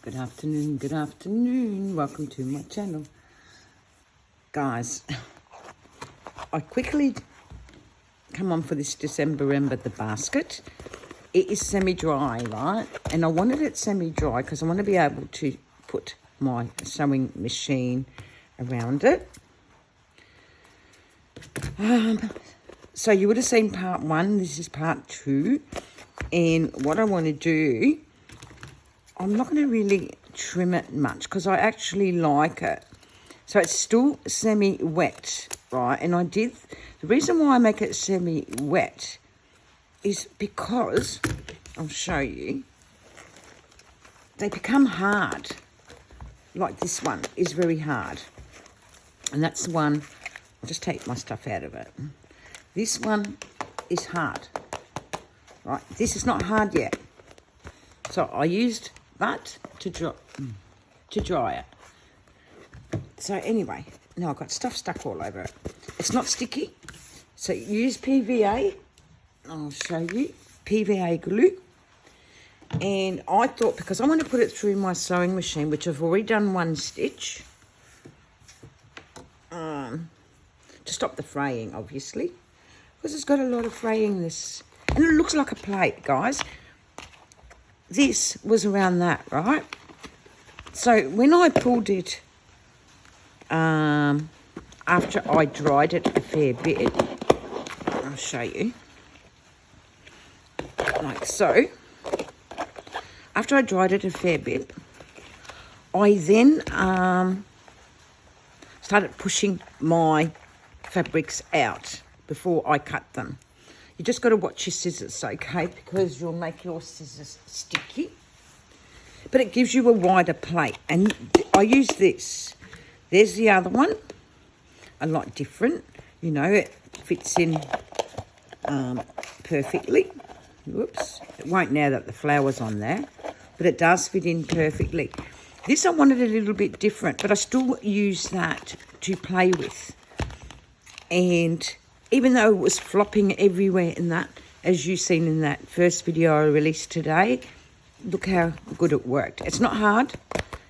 Good afternoon. Welcome to my channel. Guys, I quickly come on for this December the basket. It is semi-dry, right? And I wanted it semi-dry because I want to be able to put my sewing machine around it. So you would have seen part 1. This is part 2. And what I want to do, I'm not going to really trim it much because I actually like it. So it's still semi-wet, right? And the reason why I make it semi-wet is because, I'll show you, they become hard. Like this one is very hard. And that's the one, I'll just take my stuff out of it. This one is hard, right? This is not hard yet. So I used that to dry it. So anyway, now I've got stuff stuck all over it. It's not sticky, so use PVA. I'll show you PVA glue. And I thought, because I want to put it through my sewing machine, which I've already done one stitch, to stop the fraying, obviously, because it's got a lot of fraying. This, and it looks like a plate, guys. This was around that, right? So when I pulled it, after I dried it a fair bit, I'll show you, like so. After I dried it a fair bit, I then started pushing my fabrics out before I cut them. You just got to watch your scissors, okay, because you'll make your scissors sticky. But it gives you a wider plate, and I use this. There's the other one, a lot different. You know, it fits in perfectly. Whoops, it won't now that the flower's on there, but it does fit in perfectly. This I wanted a little bit different, but I still use that to play with. And even though it was flopping everywhere in that, as you've seen in that first video I released today, look how good it worked. It's not hard.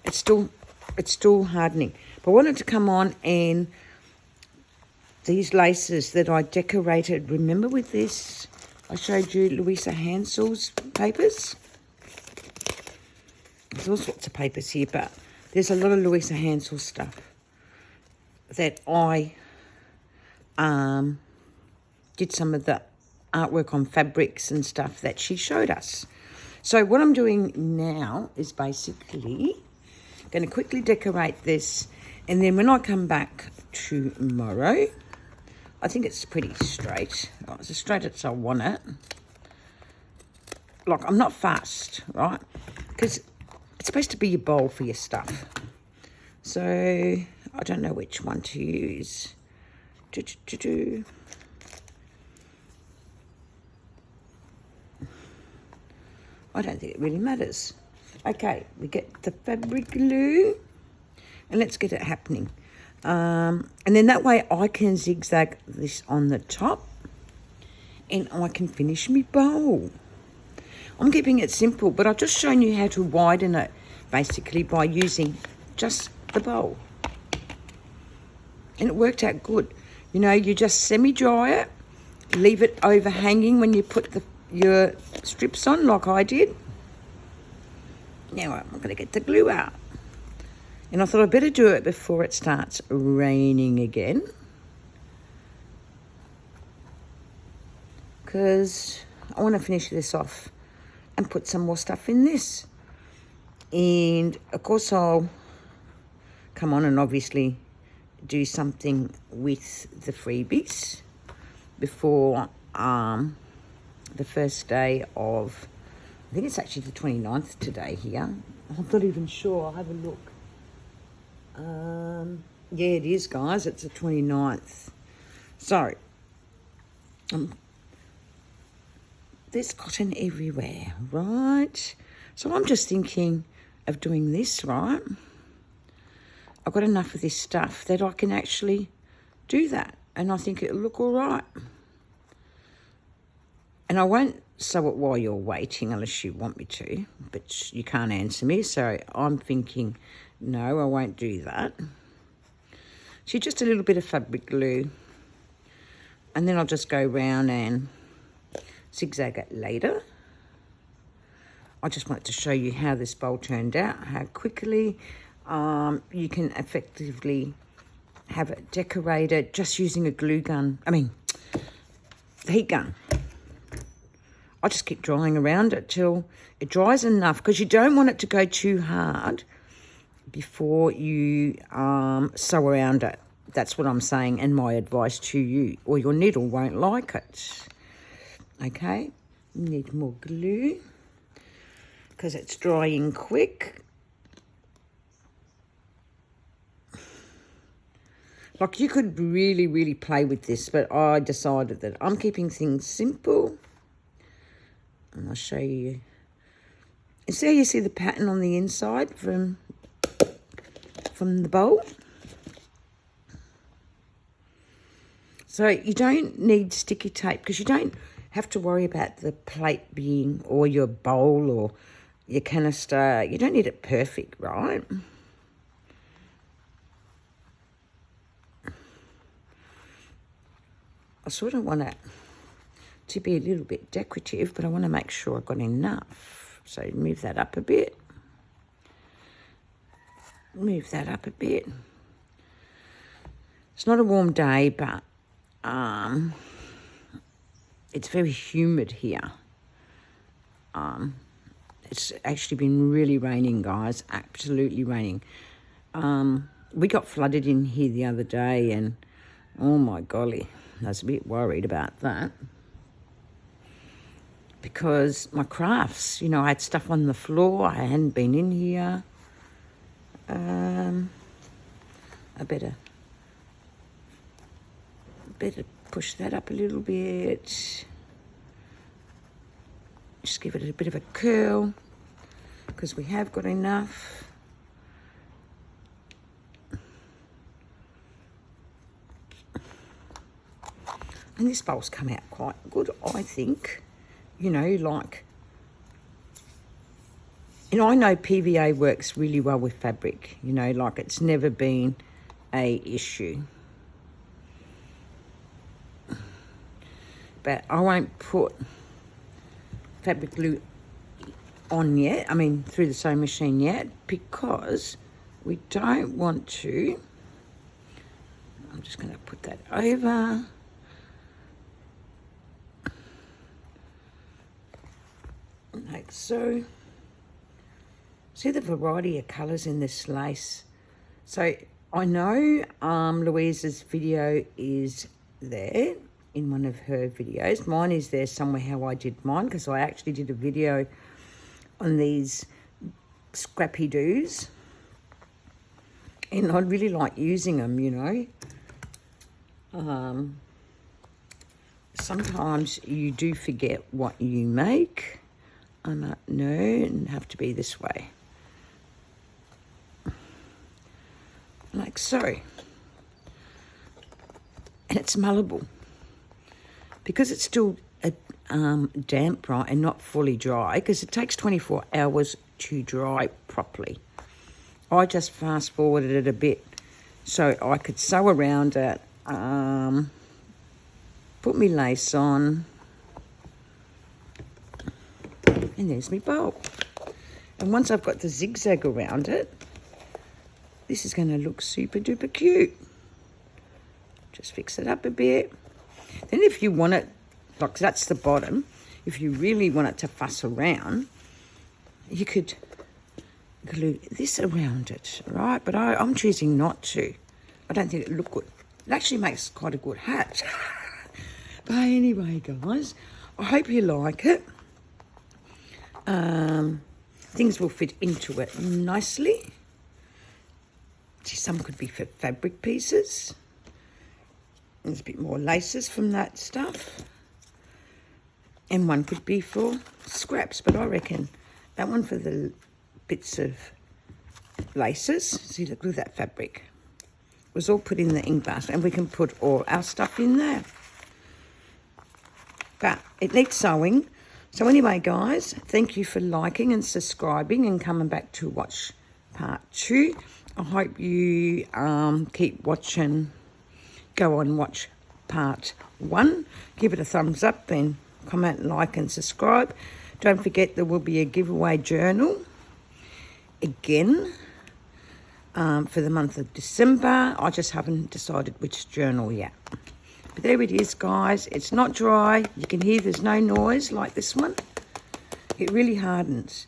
It's still hardening. But I wanted to come on, and these laces that I decorated, remember with this, I showed you Louisa Hansel's papers. There's all sorts of papers here, but there's a lot of Louisa Hansel stuff that I did some of the artwork on fabrics and stuff that she showed us. So what I'm doing now is basically going to quickly decorate this, and then when I come back tomorrow, I think it's pretty straight. Oh, it's as straight as I want it. Like, I'm not fast, right? Because it's supposed to be your bowl for your stuff. So I don't know which one to use. I don't think it really matters. Okay, we get the fabric glue, and let's get it happening. And then that way I can zigzag this on the top, and I can finish my bowl. I'm keeping it simple, but I've just shown you how to widen it, basically, by using just the bowl. And it worked out good. You know, you just semi-dry it, leave it overhanging when you put your strips on, like I did. Now I'm going to get the glue out. And I thought I'd better do it before it starts raining again, because I want to finish this off and put some more stuff in this. And of course I'll come on and obviously do something with the freebies before the first day of, I think it's actually the 29th today here. I'm not even sure. I'll have a look. Yeah, it is, guys. It's the 29th. So, there's cotton everywhere, right? So I'm just thinking of doing this, right? I've got enough of this stuff that I can actually do that, and I think it'll look all right. And I won't sew it while you're waiting unless you want me to, but you can't answer me, so I'm thinking, no, I won't do that. So just a little bit of fabric glue, and then I'll just go round and zigzag it later. I just wanted to show you how this bowl turned out, how quickly you can effectively have it decorated just using a glue gun. I mean, the heat gun. I just keep drying around it till it dries enough, because you don't want it to go too hard before you sew around it. That's what I'm saying, and my advice to you, or your needle won't like it. Okay, need more glue because it's drying quick. Like, you could really, really play with this, but I decided that I'm keeping things simple. And I'll show you. And see how you see the pattern on the inside from the bowl? So you don't need sticky tape, because you don't have to worry about the plate being, or your bowl or your canister. You don't need it perfect, right? I sort of want it to be a little bit decorative, but I want to make sure I've got enough. So move that up a bit. Move that up a bit. It's not a warm day, but it's very humid here. It's actually been really raining, guys, absolutely raining. We got flooded in here the other day, and oh my golly, I was a bit worried about that. Because my crafts, you know, I had stuff on the floor, I hadn't been in here. I better push that up a little bit. Just give it a bit of a curl, because we have got enough. And this bowl's come out quite good, I think. You know, like, you know, I know PVA works really well with fabric, you know, like it's never been a issue. But I won't put fabric glue on yet, I mean through the sewing machine yet, because we don't want to. I'm just going to put that over. Like so. See the variety of colours in this lace. So I know Louisa's video is there in one of her videos. Mine is there somewhere, how I did mine, because I actually did a video on these scrappy doos. And I really like using them, you know. Sometimes you do forget what you make. I'm like, no, it have to be this way. Like so. And it's malleable. Because it's still damp, right, and not fully dry, because it takes 24 hours to dry properly. I just fast forwarded it a bit so I could sew around it, put my lace on, and there's my bowl. And once I've got the zigzag around it, this is going to look super duper cute. Just fix it up a bit. Then if you want it, like that's the bottom, if you really want it to fuss around, you could glue this around it, right? But I'm choosing not to. I don't think it look good. It actually makes quite a good hat. But anyway, guys, I hope you like it. Things will fit into it nicely. See, some could be for fabric pieces. There's a bit more laces from that stuff. And one could be for scraps, but I reckon that one for the bits of laces. See, look at that fabric. It was all put in the ink basket, and we can put all our stuff in there. But it needs sewing, So anyway, guys, thank you for liking and subscribing and coming back to watch part 2. I hope you keep watching. Go on, watch part 1. Give it a thumbs up and comment, like and subscribe. Don't forget there will be a giveaway journal again for the month of December. I just haven't decided which journal yet. But there it is, guys. It's not dry. You can hear there's no noise like this one. It really hardens.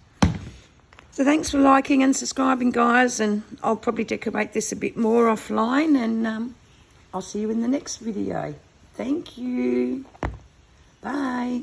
So thanks for liking and subscribing, guys. And I'll probably decorate this a bit more offline. And I'll see you in the next video. Thank you. Bye.